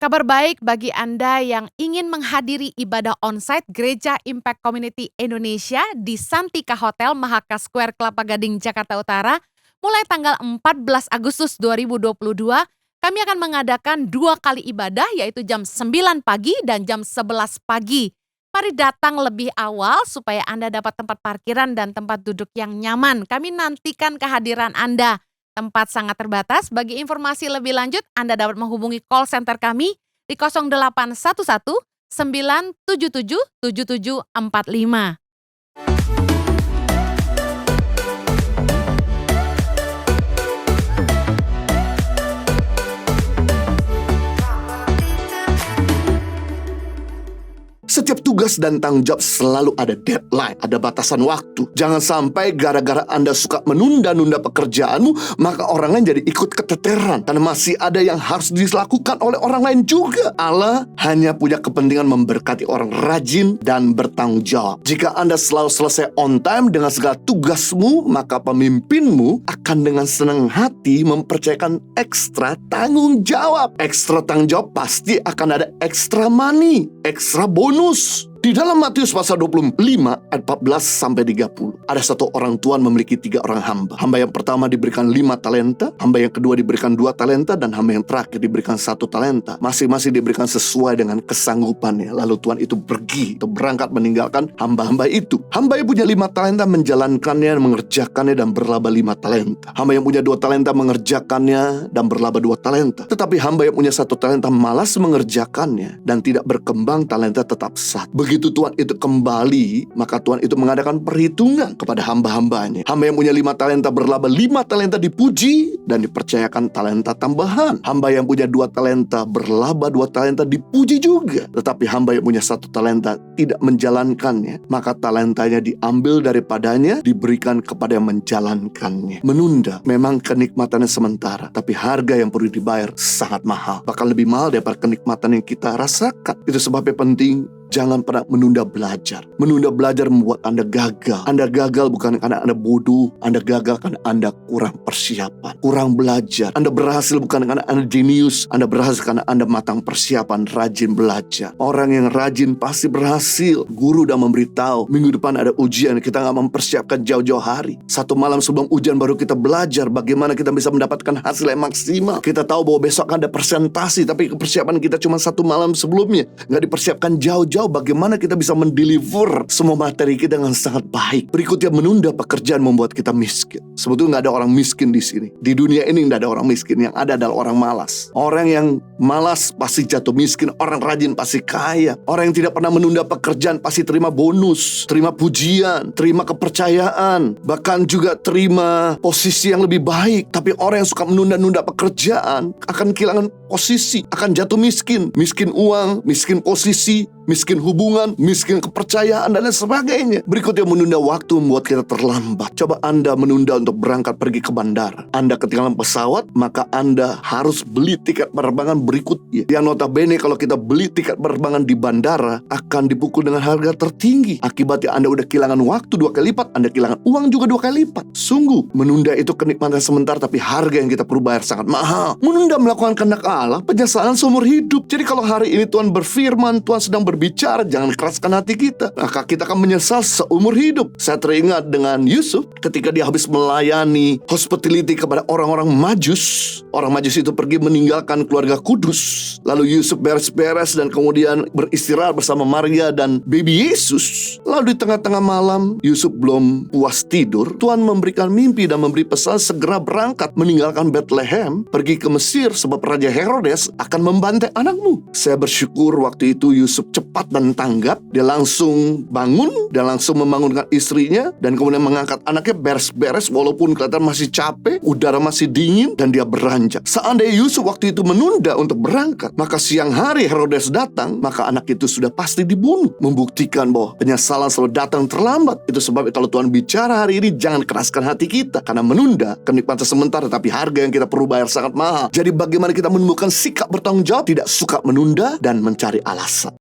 Kabar baik bagi Anda yang ingin menghadiri ibadah onsite Gereja Impact Community Indonesia di Santika Hotel Mahaka Square Kelapa Gading, Jakarta Utara. Mulai tanggal 14 Agustus 2022, kami akan mengadakan 2 kali ibadah yaitu jam 9 pagi dan jam 11 pagi. Mari datang lebih awal supaya Anda dapat tempat parkiran dan tempat duduk yang nyaman. Kami nantikan kehadiran Anda. Tempat sangat terbatas. Bagi informasi lebih lanjut, Anda dapat menghubungi call center kami di 0811 977 7745. Setiap tugas dan tanggung jawab selalu ada deadline, ada batasan waktu. Jangan sampai gara-gara Anda suka menunda-nunda pekerjaanmu, maka orang lain jadi ikut keteteran. Karena masih ada yang harus dilakukan oleh orang lain juga. Allah hanya punya kepentingan memberkati orang rajin dan bertanggung jawab. Jika Anda selalu selesai on time dengan segala tugasmu, maka pemimpinmu akan dengan senang hati mempercayakan ekstra tanggung jawab. Ekstra tanggung jawab pasti akan ada ekstra money, ekstra bonus. Di dalam Matius pasal 25 ayat 14-30, ada satu orang tuan memiliki 3 orang hamba. Hamba yang pertama diberikan 5 talenta, hamba yang kedua diberikan 2 talenta, dan hamba yang terakhir diberikan 1 talenta. Masing-masing diberikan sesuai dengan kesanggupannya. Lalu tuan itu pergi atau berangkat meninggalkan hamba-hamba itu. Hamba yang punya 5 talenta menjalankannya, mengerjakannya, dan berlaba 5 talenta. Hamba yang punya 2 talenta mengerjakannya dan berlaba 2 talenta. Tetapi hamba yang punya 1 talenta malas mengerjakannya dan tidak berkembang, talenta tetap satu. Begitu tuan itu kembali, maka tuan itu mengadakan perhitungan kepada hamba-hambanya. Hamba yang punya 5 talenta berlaba 5 talenta dipuji dan dipercayakan talenta tambahan. Hamba yang punya 2 talenta berlaba 2 talenta dipuji juga. Tetapi hamba yang punya 1 talenta tidak menjalankannya, maka talentanya diambil daripadanya, diberikan kepada yang menjalankannya. Menunda memang kenikmatannya sementara, tapi harga yang perlu dibayar sangat mahal. Bahkan lebih mahal daripada kenikmatan yang kita rasakan. Itu sebabnya penting, jangan pernah menunda belajar. Menunda belajar membuat Anda gagal. Anda gagal bukan karena Anda bodoh. Anda gagal karena Anda kurang persiapan, kurang belajar. Anda berhasil bukan karena Anda jenius. Anda berhasil karena Anda matang persiapan, rajin belajar. Orang yang rajin pasti berhasil. Guru udah memberitahu, minggu depan ada ujian. Kita gak mempersiapkan jauh-jauh hari. 1 malam sebelum ujian baru kita belajar bagaimana kita bisa mendapatkan hasil yang maksimal. Kita tahu bahwa besok ada presentasi, tapi persiapan kita cuma 1 malam sebelumnya. Gak dipersiapkan jauh-jauh bagaimana kita bisa mendeliver semua materi kita dengan sangat baik. Berikutnya, menunda pekerjaan membuat kita miskin. Sebetulnya nggak ada orang miskin di sini. Di dunia ini nggak ada orang miskin. Yang ada adalah orang malas. Orang yang malas pasti jatuh miskin. Orang rajin pasti kaya. Orang yang tidak pernah menunda pekerjaan pasti terima bonus, terima pujian, terima kepercayaan, bahkan juga terima posisi yang lebih baik. Tapi orang yang suka menunda-nunda pekerjaan akan kehilangan posisi, akan jatuh miskin. Miskin uang, miskin posisi, miskin hubungan, miskin kepercayaan, dan lain sebagainya. Berikutnya, menunda waktu membuat kita terlambat. Coba Anda menunda untuk berangkat pergi ke bandara. Anda ketinggalan pesawat, maka Anda harus beli tiket penerbangan berikutnya. Yang notabene kalau kita beli tiket penerbangan di bandara, akan dipukul dengan harga tertinggi. Akibatnya Anda udah kehilangan waktu 2 kali lipat, Anda kehilangan uang juga 2 kali lipat. Sungguh, menunda itu kenikmatan sebentar, tapi harga yang kita perlu bayar sangat mahal. Menunda melakukan kehendak Allah, penyesalan seumur hidup. Jadi kalau hari ini Tuhan berfirman, Tuhan sedang berbicara, jangan keraskan hati kita, maka kita akan menyesal seumur hidup. Saya teringat dengan Yusuf ketika dia habis melayani hospitality kepada orang-orang Majus. Orang Majus itu pergi meninggalkan keluarga kudus. Lalu Yusuf beres-beres dan kemudian beristirahat bersama Maria dan baby Yesus. Lalu di tengah-tengah malam, Yusuf belum puas tidur, Tuhan memberikan mimpi dan memberi pesan segera berangkat meninggalkan Bethlehem, pergi ke Mesir sebab Raja Herodes akan membantai anakmu. Saya bersyukur waktu itu Yusuf cepat dan tanggap. Dia langsung bangun, dia langsung membangunkan istrinya, dan kemudian mengangkat anaknya, beres-beres walaupun kelihatan masih capek, udara masih dingin, dan dia beranjak. Seandainya Yusuf waktu itu menunda untuk berangkat, maka siang hari Herodes datang, maka anak itu sudah pasti dibunuh. Membuktikan bahwa penyesalan selalu datang terlambat. Itu sebab kalau Tuhan bicara hari ini, jangan keraskan hati kita, karena menunda kenikmatan sementara, tapi harga yang kita perlu bayar sangat mahal. Jadi bagaimana kita menemukan sikap bertanggung jawab, tidak suka menunda dan mencari alasan.